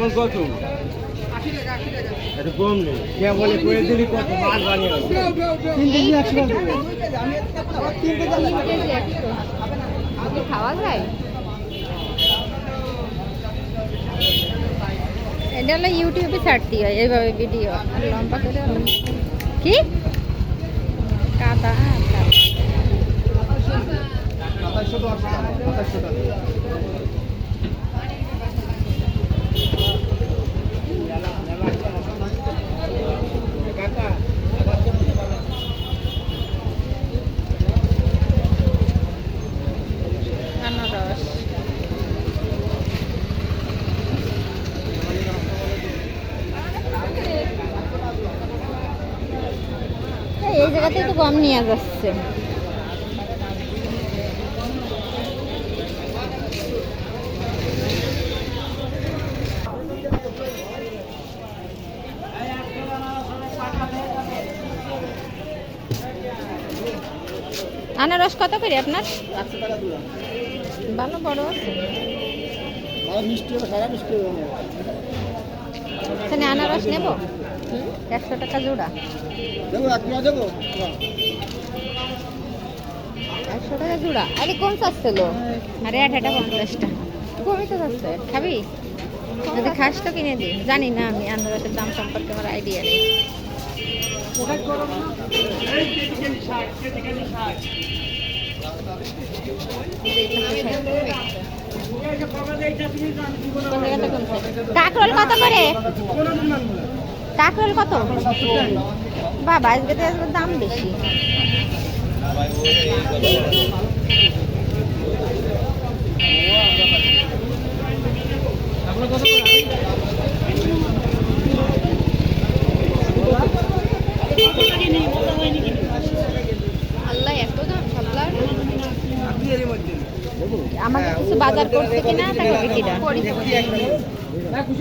এখন কত? এটা কম নেই। কে বলে করে দিলি কত মাল বানিয়ে? 3 কেজি 100 টাকা। 3 কেজি 100 খাওয়া যায়? এটা হলো ইউটিউবে ছাড়তে হয় এইভাবে ভিডিও লম্বা করে। কি কাদা? 2710 টাকা। 2700 টাকা। আনারস এই জায়গাতে তো গম নিয়ে যাচ্ছে। আনারস কত করে আপনার? 100 টাকা জোড়া। ভালো বড় আছে। আর মিষ্টি হবে, সারা মিষ্টি হবে। এখানে আনারস নেব 100 টাকা জোড়া। দেবো, 1 কিলো দেবো। 100 টাকা জোড়া। আরে কোন চাচ্ছিল? আরে 50টা কমই তো যাচ্ছে। খাবি? যদি খাস তো কিনে দিই। জানি না আমি আনারসের দাম সম্পর্কে আমার আইডিয়া নেই। কাকরোল কত করে? কাকরোল কত? বাবা আজকে তো দাম বেশি। আল্লাহ এত দাম সবলার। আমাকে কিছু বাজার করছে কিনা তাকে বিক্রিটা